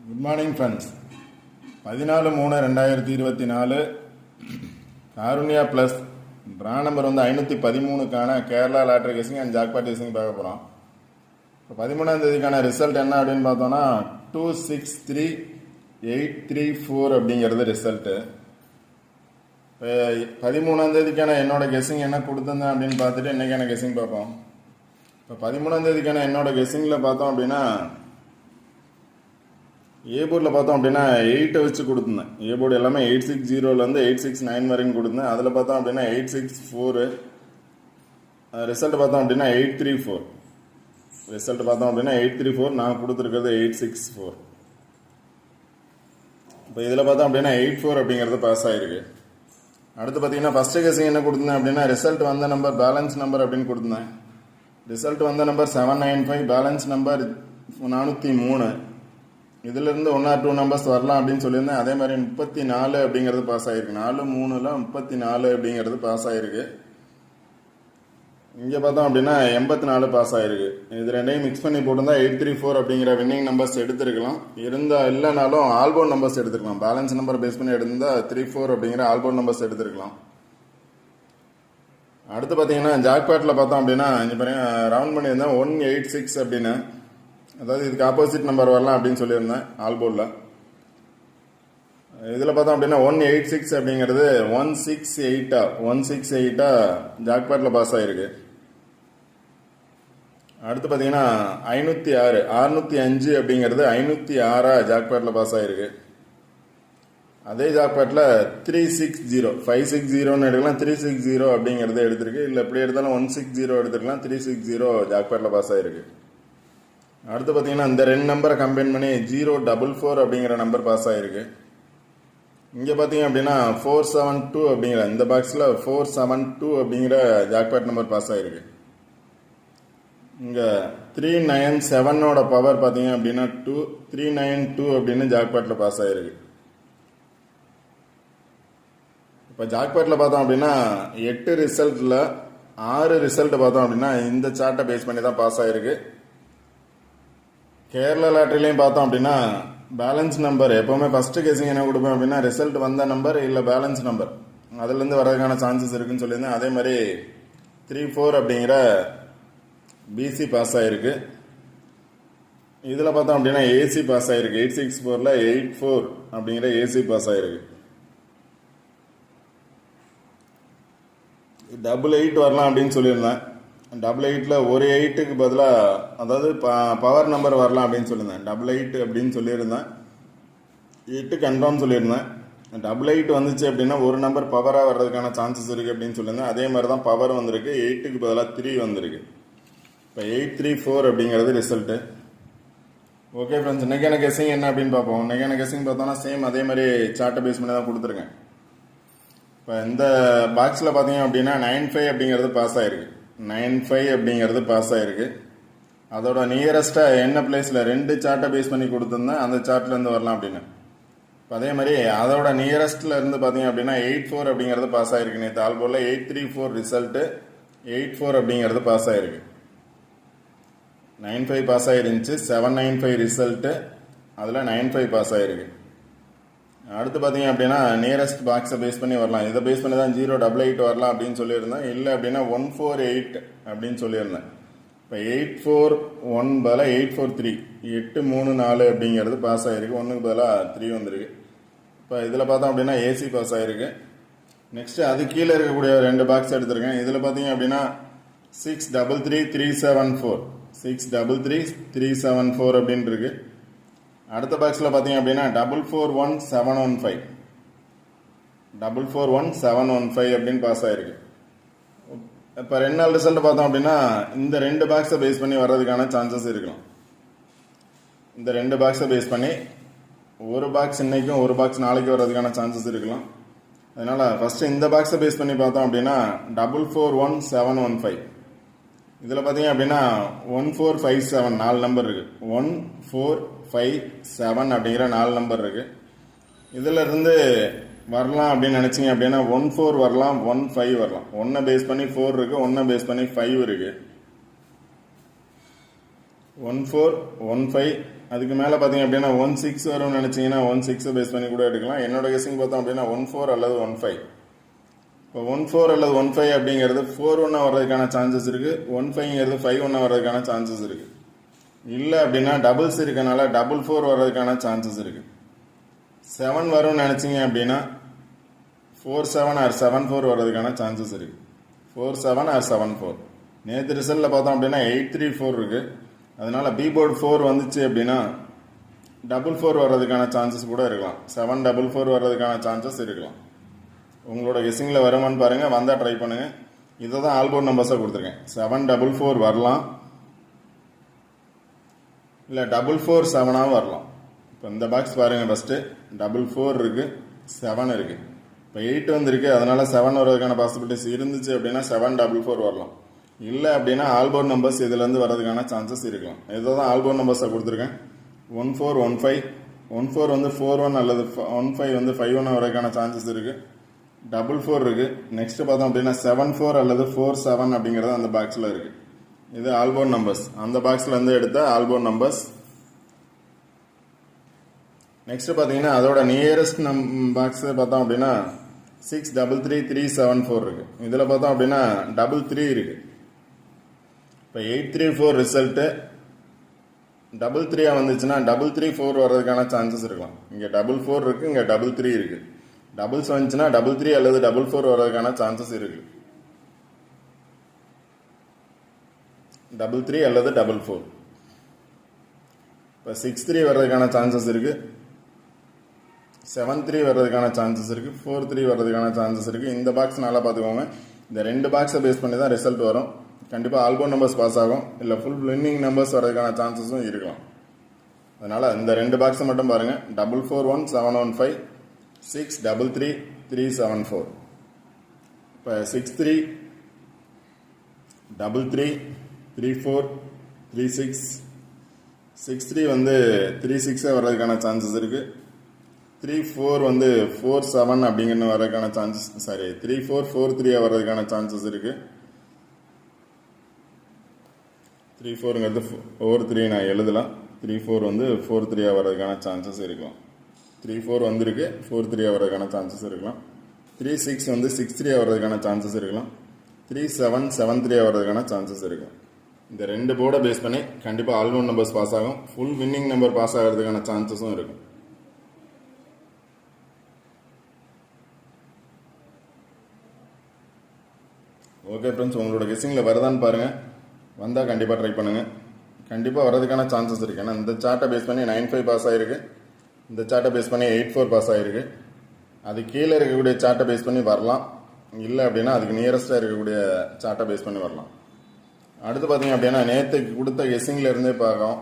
Good morning friends. 14/3/2024 Karunya plus draw number 513க்கான Kerala lottery guessing and jackpot guessing பார்க்க போகிறோம். இப்போ 13ஆம் தேதிக்கான ரிசல்ட் என்ன அப்படின்னு பார்த்தோன்னா 263834 அப்படிங்கிறது ரிசல்ட்டு. இப்போ 13ஆம் தேதிக்கான என்னோட கெஸ்ஸிங் என்ன கொடுத்துருந்தேன் அப்படின்னு பார்த்துட்டு இன்றைக்கான கெஸ்ஸிங் பார்ப்போம். இப்போ 13ஆம் தேதிக்கான என்னோட கெஸ்ஸிங்கில் பார்த்தோம் அப்படின்னா ஏ போர்டில் பார்த்தோம் அப்படின்னா 8 வச்சு கொடுத்துருந்தேன். ஏ போர்டு எல்லாமே 860 869 வரைக்கும் கொடுத்துருந்தேன். அதில் பார்த்தோம் அப்படின்னா 864, ரிசல்ட் பார்த்தோம் அப்படின்னா 834, ரிசல்ட் பார்த்தோம் அப்படின்னா 834, நான் கொடுத்துருக்கிறது 864. இப்போ இதில் பார்த்தோம் அப்படின்னா 84 அப்படிங்கிறது பாஸ் ஆகிருக்கு. அடுத்து பார்த்தீங்கன்னா ஃபஸ்ட்டு கேசிங் என்ன கொடுத்துருந்தேன் அப்படின்னா ரிசல்ட் வந்த நம்பர் பேலன்ஸ் நம்பர் அப்படின்னு கொடுத்துருந்தேன். ரிசல்ட் வந்த நம்பர் 795, பேலன்ஸ் நம்பர் 403. இதிலிருந்து 1 or 2 நம்பர்ஸ் வரலாம் அப்படின்னு சொல்லியிருந்தேன். அதே மாதிரி 34 அப்படிங்கிறது பாஸ் ஆகிருக்கு. 4 3ல் 34 அப்படிங்கிறது பாஸ் ஆகிருக்கு. இங்கே பார்த்தோம் அப்படின்னா 84 பாஸ் ஆகிருக்கு. இது ரெண்டையும் மிக்ஸ் பண்ணி போட்டிருந்தா 834 அப்படிங்கிற வின்னிங் நம்பர்ஸ் எடுத்துருக்கலாம். இல்லைனாலும் ஆல்போர்ட் நம்பர்ஸ் எடுத்துருக்கலாம். பேலன்ஸ் நம்பர் பேஸ் பண்ணி எடுத்திருந்தால் 34 அப்படிங்கிற ஆல்போர்ட் நம்பர்ஸ் எடுத்துருக்கலாம். அடுத்து பார்த்தீங்கன்னா ஜாக்பாட்டில் பார்த்தோம் அப்படின்னா இங்கே பாருங்க ரவுண்ட் பண்ணியிருந்தேன் 186 அப்படின்னு, அதாவது இதுக்கு ஆப்போசிட் நம்பர் வரலாம் அப்படின்னு சொல்லியிருந்தேன் ஆல்போர்டில். இதில் பார்த்தோம் அப்படின்னா 186 அப்படிங்கிறது 168 ஜாக்பாட்டில் பாஸ் ஆகிருக்கு. அடுத்து பார்த்தீங்கன்னா 506 605 அப்படிங்கிறது 506 ஜாக்பாட்டில் பாஸ் ஆகிருக்கு. அதே ஜாக்பாட்டில் 360 560ன்னு எடுக்கலாம், 360 அப்படிங்கிறது எடுத்திருக்கு. இல்லை எப்படி எடுத்தாலும் 160 எடுத்துக்கலாம், 360 ஜாக்பாட்டில் பாஸ் ஆகிருக்கு. அடுத்து பார்த்தீங்கன்னா இந்த ரெண்டு நம்பரை கம்பைன் பண்ணி 044 அப்படிங்கிற நம்பர் பாஸ் ஆகிருக்கு. இங்கே பார்த்தீங்க அப்படின்னா 472 அப்படிங்கிற இந்த பாக்ஸில் 472 அப்படிங்கிற ஜாக்பாட் நம்பர் பாஸ் ஆகிருக்கு. இங்கே 397ஓட பவர் பார்த்தீங்க அப்படின்னா 392 அப்படின்னு ஜாக்பாட்டில் பாஸ் ஆகிருக்கு. இப்போ ஜாக்பாட்டில் பார்த்தோம் அப்படின்னா 8 ரிசல்ட்டில் 6 ரிசல்ட் பார்த்தோம் அப்படின்னா இந்த சார்ட்டை பேஸ் பண்ணி தான் பாஸ் ஆகிருக்கு. கேரளா லாட்ரிலையும் பார்த்தோம் அப்படின்னா பேலன்ஸ் நம்பர் எப்போவுமே ஃபஸ்ட்டு கேசிங் என்ன கொடுப்பேன் அப்படின்னா ரிசல்ட் வந்த நம்பர் இல்லை பேலன்ஸ் நம்பர் அதுலேருந்து வரதுக்கான சான்சஸ் இருக்குன்னு சொல்லியிருந்தேன். அதே மாதிரி 34 அப்படிங்கிற பிசி பாஸ் ஆகிருக்கு. இதில் பார்த்தோம் அப்படின்னா ஏசி பாஸ் ஆகிருக்கு. 864ல் 84 அப்படிங்கிற ஏசி பாஸ் ஆகிருக்கு. 88 வரலாம் அப்படின்னு சொல்லியிருந்தேன். 88ல் ஒரு 8க்கு பதிலாக அதாவது பவர் நம்பர் வரலாம் அப்படின்னு சொல்லியிருந்தேன். 88 அப்படின்னு சொல்லியிருந்தேன். 8 கன்ஃபார்ம் சொல்லியிருந்தேன். 88 வந்துச்சு அப்படின்னா ஒரு நம்பர் பவராக வர்றதுக்கான சான்சஸ் இருக்குது அப்படின்னு சொல்லியிருந்தேன். அதே மாதிரி தான் பவர் வந்திருக்கு. 8க்கு பதிலாக 3 வந்திருக்கு. இப்போ 834 அப்படிங்கிறது ரிசல்ட்டு. ஓகே ஃப்ரெண்ட்ஸ், இன்றைக்கான கெஸ்ஸிங் என்ன அப்படின்னு பார்ப்போம். இன்றைக்கான கெஸ்ஸிங் பார்த்தோன்னா சேம் அதே மாதிரி சார்ட்டை பேஸ் பண்ணி தான் கொடுத்துருக்கேன். இப்போ இந்த பாக்ஸில் பார்த்தீங்க அப்படின்னா 95 அப்படிங்கிறது பாஸ் ஆகிருக்கு. 95 அப்படிங்கிறது பாஸ் ஆகிருக்கு. அதோட நியரஸ்ட்டாக என்ன பிளேஸில் 2 சார்ட்டை பேஸ் பண்ணி கொடுத்துருந்தேன், அந்த சார்ட்லேருந்து வரலாம் அப்படின்னு. இப்போ அதே மாதிரி அதோட நியரஸ்ட்டில் இருந்து பார்த்தீங்க அப்படின்னா 84 அப்படிங்கிறது பாஸ் ஆகிருக்கு. நேற்று ஆல்போர்டில் 834 ரிசல்ட்டு 84 அப்படிங்கிறது பாஸ் ஆகிருக்கு. 95 பாஸ் ஆகிருந்துச்சு, 795 ரிசல்ட்டு, அதில் 95 பாஸ் ஆகிருக்கு. அடுத்து பார்த்தீங்க அப்படின்னா நியரஸ்ட் பாக்ஸை பேஸ் பண்ணி வரலாம். இதை பேஸ் பண்ணி தான் 088 வரலாம் அப்படின்னு சொல்லியிருந்தேன். இல்லை அப்படின்னா 148 அப்படின்னு சொல்லியிருந்தேன். இப்போ 841 பதிலாக 843 834 அப்படிங்கிறது பாஸ் ஆகிருக்கு. 1க்கு பதிலாக 3 வந்திருக்கு. இப்போ இதில் பார்த்தோம் அப்படின்னா ஏசி பாஸ் ஆகிருக்கு. நெக்ஸ்ட்டு அது கீழே இருக்கக்கூடிய 2 பாக்ஸ் எடுத்திருக்கேன். இதில் பார்த்தீங்க அப்படின்னா 633374 633374 அப்படின்னு இருக்கு. அடுத்த பாக்ஸில் பார்த்தீங்க அப்படின்னா 441715 441715 அப்படின்னு பாஸ் ஆகிருக்கு. இப்போ 2 நாள் ரிசல்ட் பார்த்தோம் அப்படின்னா இந்த 2 பாக்ஸை பேஸ் பண்ணி வர்றதுக்கான சான்சஸ் இருக்கலாம். இந்த 2 பாக்ஸை பேஸ் பண்ணி ஒரு பாக்ஸ் இன்னைக்கும் ஒரு பாக்ஸ் நாளைக்கு வர்றதுக்கான சான்சஸ் இருக்கலாம். அதனால் ஃபஸ்ட்டு இந்த பாக்ஸை பேஸ் பண்ணி பார்த்தோம் அப்படின்னா 441715 இதில் பார்த்தீங்க அப்படின்னா 1457 4 நம்பர் இருக்குது. 1457 அப்படிங்கிற 4 நம்பர் இருக்குது. இதில் இருந்து வரலாம் அப்படின்னு நினச்சிங்க அப்படின்னா 14 வரலாம், 15 வரலாம். 1 பேஸ் பண்ணி 4 இருக்குது, 1 பேஸ் பண்ணி 5 இருக்குது. 1415. அதுக்கு மேலே பார்த்தீங்க அப்படின்னா 16 வரும்னு நினச்சிங்கன்னா 16 பேஸ் பண்ணி கூட எடுக்கலாம். என்னோட கெஸிங் பார்த்தோம் அப்படின்னா 14 அல்லது 15. இப்போ 14 அல்லது 15 அப்படிங்கிறது 41 வர்றதுக்கான சான்சஸ் இருக்குது. 15ங்கிறது 51 வர்றதுக்கான சான்சஸ் இருக்குது. இல்லை அப்படின்னா டபுள்ஸ் இருக்கனால 44 வர்றதுக்கான சான்சஸ் இருக்குது. 7 வரும்னு நினச்சிங்க அப்படின்னா 47 ஆர் 74 வர்றதுக்கான சான்சஸ் இருக்குது. 47 ஆர் 74. நேற்று ரிசல்ட்டில் பார்த்தோம் அப்படின்னா 834 இருக்குது. அதனால் பி போர்டு 4 வந்துச்சு அப்படின்னா 44 வர்றதுக்கான சான்சஸ் கூட இருக்கலாம். 744 வர்றதுக்கான சான்சஸ் இருக்கலாம். உங்களோட கெஸ்ஸிங்கில் வருமானு பாருங்கள், வந்தால் ட்ரை பண்ணுங்கள். இதை தான் ஆல் போர்டு நம்பர்ஸாக கொடுத்துருக்கேன். 744 வரலாம், இல்லை 447 வரலாம். இப்போ இந்த பாக்ஸ் பாருங்கள். ஃபஸ்ட்டு 44 இருக்குது, 7 இருக்குது. இப்போ 8 வந்துருக்கு, அதனால் 7 வர்றதுக்கான பாசிபிலிட்டிஸ் இருந்துச்சு அப்படின்னா 744 வரலாம். இல்லை அப்படின்னா ஆல்போர்ட் நம்பர்ஸ் இதுலேருந்து வர்றதுக்கான சான்சஸ் இருக்கலாம். இதை தான் ஆல்போர்ட் நம்பர்ஸை கொடுத்துருக்கேன். 1415. 14 வந்து 41 அல்லது 15 வந்து 51 வரைக்கான சான்சஸ் இருக்குது. 44 இருக்குது. நெக்ஸ்ட்டு பார்த்தோம் அப்படின்னா 74 அல்லது 47 அப்படிங்கிறது அந்த பாக்ஸில் இருக்குது. இது ஆல்போர்ட் நம்பர்ஸ். அந்த பாக்ஸ்லேருந்து எடுத்த ஆல்போர்ட் நம்பர்ஸ். நெக்ஸ்ட்டு பார்த்தீங்கன்னா அதோட நியரஸ்ட் பாக்ஸு பார்த்தோம் அப்படின்னா 633374 இருக்குது. இதில் பார்த்தோம் அப்படின்னா 33 இருக்குது. இப்போ 834 ரிசல்ட்டு 33 வந்துச்சுன்னா 334 வர்றதுக்கான சான்சஸ் இருக்கலாம். இங்கே 44 இருக்குது, இங்கே 33 இருக்குது. டபுள்ஸ் வந்துச்சுன்னா 33 அல்லது 44 வர்றதுக்கான சான்சஸ் இருக்குது. 33 அல்லது 44. இப்போ 63 வர்றதுக்கான சான்சஸ் இருக்குது. 73 வர்றதுக்கான சான்சஸ் இருக்குது. 43 வர்றதுக்கான சான்சஸ் இருக்குது. இந்த பாக்ஸ் நல்லா பார்த்துக்கோங்க. இந்த 2 பாக்ஸை பேஸ் பண்ணி தான் ரிசல்ட் வரும். கண்டிப்பாக ஆல்போர்ட் நம்பர்ஸ் பாஸ் ஆகும், இல்லை ஃபுல் வின்னிங் நம்பர்ஸ் வர்றதுக்கான சான்சஸும் இருக்கலாம். அதனால் இந்த 2 பாக்ஸை மட்டும் பாருங்கள். 441715, 633374. இப்போ 63 33 34 36. 63 வந்து 36 வர்றதுக்கான சான்சஸ் இருக்குது. 34 வந்து 47 அப்படிங்கிறது வர்றதுக்கான சான்சஸ், 3443 வர்றதுக்கான சான்சஸ் இருக்குது. 34ங்கிறது 43 நான் எழுதலாம். 34 வந்து 43 வர்றதுக்கான சான்சஸ் இருக்கலாம். 34 வந்திருக்கு, 43 வர்றதுக்கான சான்சஸ் இருக்கலாம். 36 வந்து 63 வர்றதுக்கான சான்சஸ் இருக்கலாம். 3773 வர்றதுக்கான சான்சஸ் இருக்கும். இந்த 2 போர்டை பேஸ் பண்ணி கண்டிப்பாக ஆல்போர்ட் நம்பர்ஸ் பாஸ் ஆகும். ஃபுல் வின்னிங் நம்பர் பாஸ் ஆகிறதுக்கான சான்சஸும் இருக்கும். ஓகே ஃப்ரெண்ட்ஸ், உங்களோட கெஸ்ஸிங்கில் வருதான்னு பாருங்கள். வந்தால் கண்டிப்பாக ட்ரை பண்ணுங்கள். கண்டிப்பாக வர்றதுக்கான சான்சஸ் இருக்குது. ஏன்னா இந்த சார்ட்டை பேஸ் பண்ணி 95 பாஸ் ஆகிருக்கு, இந்த சார்ட்டை பேஸ் பண்ணி 84 பாஸ் ஆகிருக்கு. அது கீழே இருக்கக்கூடிய சார்ட்டை பேஸ் பண்ணி வரலாம், இல்லை அப்படின்னா அதுக்கு நியரஸ்ட்டாக இருக்கக்கூடிய சார்ட்டை பேஸ் பண்ணி வரலாம். அடுத்து பார்த்தீங்க அப்படின்னா நேற்றுக்கு கொடுத்த கெஸ்ஸிங்கில் இருந்தே பார்க்கலாம்.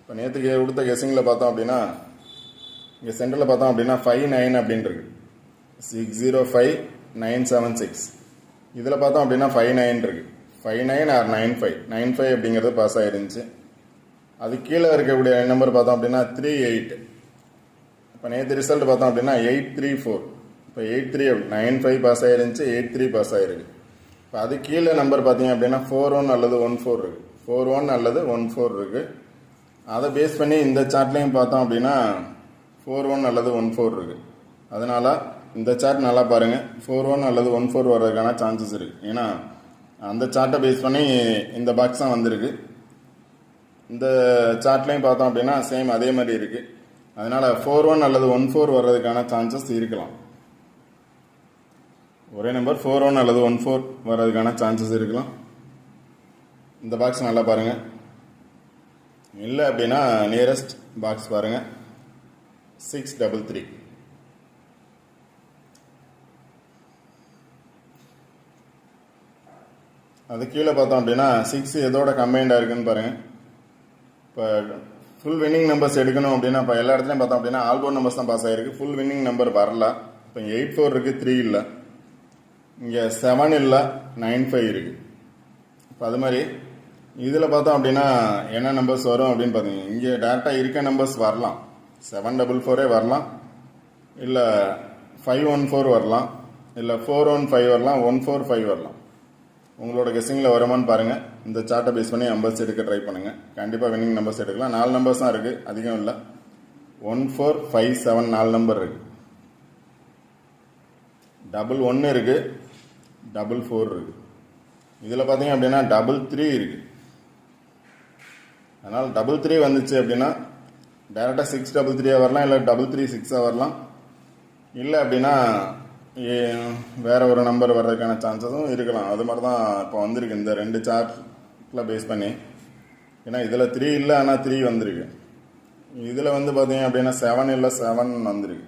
இப்போ நேற்றுக்கு கொடுத்த கெஸ்ஸிங்கில் பார்த்தோம் அப்படின்னா இங்கே சென்டரில் பார்த்தோம் அப்படின்னா 59 அப்படின்னு இருக்கு. 605976. இதில் பார்த்தோம் அப்படின்னா 59 இருக்குது. 59 ஆர் 95. 95 அப்படிங்கிறது பாஸ் ஆகிருந்துச்சு. அது கீழே இருக்கக்கூடிய நம்பர் பார்த்தோம் அப்படின்னா 38. இப்போ நேற்று ரிசல்ட் பார்த்தோம் அப்படின்னா 834. இப்போ 83 95 பாஸ் ஆகிருந்துச்சு, 83 பாஸ் ஆகிருக்கு. இப்போ அது கீழே நம்பர் பார்த்தீங்க அப்படின்னா 41 அல்லது 14 இருக்குது. 41 அல்லது 14 இருக்குது. அதை பேஸ் பண்ணி இந்த சார்ட்லேயும் பார்த்தோம் அப்படின்னா 41 அல்லது 14 இருக்குது. அதனால் இந்த சார்ட் நல்லா பாருங்கள். 41 அல்லது 14 வர்றதுக்கான சான்சஸ் இருக்குது. ஏன்னா அந்த சார்ட்டை பேஸ் பண்ணி இந்த பாக்ஸ் தான் வந்திருக்கு. இந்த சார்ட்லேயும் பார்த்தோம் அப்படின்னா சேம் அதே மாதிரி இருக்குது. அதனால் 41 அல்லது 14 வர்றதுக்கான சான்சஸ் இருக்கலாம். ஒரே நம்பர் 41 அல்லது 14 வர்றதுக்கான சான்சஸ் இருக்கலாம். இந்த பாக்ஸ் நல்லா பாருங்கள். இல்லை அப்படின்னா நியரஸ்ட் பாக்ஸ் பாருங்கள். 633. அது கீழே பார்த்தோம் அப்படின்னா 6 எதோட கம்பைண்டாக இருக்குன்னு பாருங்கள். இப்போ ஃபுல் வின்னிங் நம்பர்ஸ் எடுக்கணும் அப்படின்னா இப்போ எல்லா இடத்துலையும் பார்த்தோம் அப்படின்னா ஆல்போர்ட் நம்பர்ஸ் தான் பாஸ் ஆகிருக்கு. ஃபுல் வின்னிங் நம்பர் வரல. இப்போ 84 இருக்குது, 3 இல்லை. இங்கே 7 இல்லை, 95 இருக்குது. இப்போ அது மாதிரி இதில் பார்த்தோம் அப்படின்னா என்ன நம்பர்ஸ் வரும் அப்படின்னு பார்த்தீங்கன்னா இங்கே டேரெக்டாக இருக்க நம்பர்ஸ் வரலாம். 744 வரலாம், இல்லை 514 வரலாம், இல்லை 415 வரலாம், 145 வரலாம். உங்களோட கெஸ்ஸிங்கில் வருமானு பாருங்கள். இந்த சார்ட்டை பேஸ் பண்ணி நம்பர்ஸ் எடுக்க ட்ரை பண்ணுங்கள். கண்டிப்பாக வின்னிங் நம்பர்ஸ் எடுக்கலாம். 4 நம்பர்ஸ் தான் இருக்குது, அதிகம் இல்லை. 1 4 5 7 4 நம்பர் இருக்குது. 1 இருக்குது, 4 இருக்குது. இதில் பார்த்தீங்க அப்படின்னா 3 இருக்குது. அதனால் 3 வந்துச்சு அப்படின்னா டேரெக்டாக 6 வரலாம், இல்லை 3 6 வரலாம். இல்லை அப்படின்னா வேற ஒரு நம்பர் வர்றதுக்கான சான்சஸும் இருக்கலாம். அது மாதிரி தான் இப்போ வந்திருக்கு இந்த 2 சார்ட்டில் பேஸ் பண்ணி. ஏன்னா இதில் 3 இல்லை, ஆனால் 3 வந்திருக்கு. இதில் வந்து பார்த்தீங்க அப்படின்னா 7 இல்லை 7 வந்திருக்கு.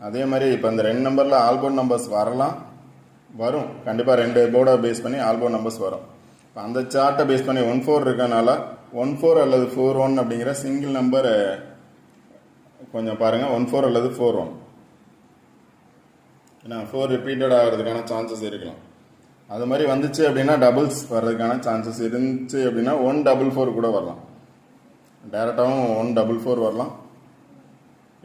அதே மாதிரி இப்போ இந்த 2 நம்பரில் ஆல்போர்ட் நம்பர்ஸ் வரும். கண்டிப்பாக 2 போர்டை பேஸ் பண்ணி ஆல்போர்ட் நம்பர்ஸ் வரும். இப்போ அந்த சார்ட்டை பேஸ் பண்ணி 1 4 இருக்கனால 1 4 அல்லது 4 1 அப்படிங்கிற சிங்கிள் நம்பர் கொஞ்சம் பாருங்கள். 1 4 அல்லது 4 1. ஏன்னா 4 ரிப்பீட்டட் ஆகிறதுக்கான சான்சஸ் இருக்கலாம். அது மாதிரி வந்துச்சு அப்படின்னா டபுள்ஸ் வர்றதுக்கான சான்சஸ் இருந்துச்சு அப்படின்னா 1 4 கூட வரலாம். டேரெக்டாகவும் 1 4 வரலாம்.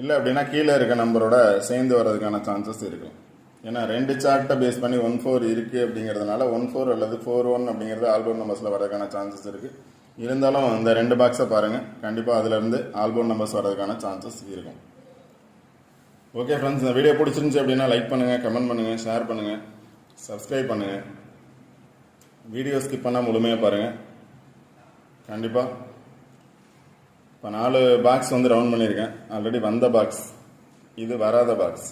இல்லை அப்படின்னா கீழே இருக்க நம்பரோட சேர்ந்து வர்றதுக்கான சான்சஸ் இருக்கும். ஏன்னா 2 சார்ட்டை பேஸ் பண்ணி 1 4 இருக்குது அப்படிங்கிறதுனால 1 4 அல்லது 4 1 அப்படிங்கிறது ஆல்போர்ட் நம்பர்ஸில் வர்றதுக்கான சான்சஸ் இருக்குது. இருந்தாலும் இந்த 2 பாக்ஸை பாருங்கள். கண்டிப்பாக அதிலேருந்து ஆல்போர்ட் நம்பர்ஸ் வர்றதுக்கான சான்சஸ் இருக்கும். ஓகே ஃப்ரெண்ட்ஸ், இந்த வீடியோ பிடிச்சிருந்துச்சி அப்படின்னா லைக் பண்ணுங்கள், கமெண்ட் பண்ணுங்கள், ஷேர் பண்ணுங்கள், சப்ஸ்கிரைப் பண்ணுங்கள். வீடியோ ஸ்கிப் பண்ணால் முழுமையாக பாருங்கள். கண்டிப்பாக இப்போ 4 பாக்ஸ் வந்து ரவுண்ட் பண்ணியிருக்கேன். ஆல்ரெடி வந்த பாக்ஸ், இது வராத பாக்ஸ்.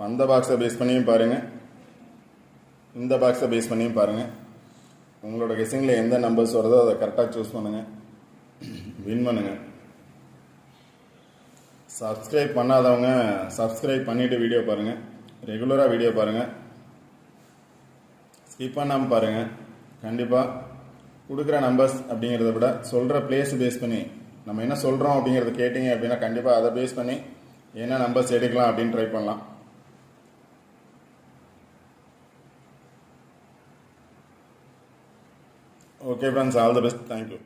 வந்த பாக்ஸை பேஸ் பண்ணியும் பாருங்கள், இந்த பாக்ஸை பேஸ் பண்ணியும் பாருங்கள். உங்களோட கெஸ்ஸிங்கில் எந்த நம்பர்ஸ் வருதோ அதை கரெக்டாக சூஸ் பண்ணுங்கள், வின் பண்ணுங்கள். சப்ஸ்கிரைப் பண்ணாதவங்க சப்ஸ்கிரைப் பண்ணிவிட்டு வீடியோ பாருங்கள். ரெகுலராக வீடியோ பாருங்கள், ஸ்கிப் பண்ணாமல் பாருங்கள். கண்டிப்பாக கொடுக்குற நம்பர்ஸ் அப்படிங்கிறத விட சொல்கிற பிளேஸ் பேஸ் பண்ணி நம்ம என்ன சொல்கிறோம் அப்படிங்கிறத கேட்டிங்க அப்படின்னா கண்டிப்பாக அதை பேஸ் பண்ணி என்ன நம்பர்ஸ் எடுக்கலாம் அப்படின்னு ட்ரை பண்ணலாம். Okay friends, all the best. Thank you.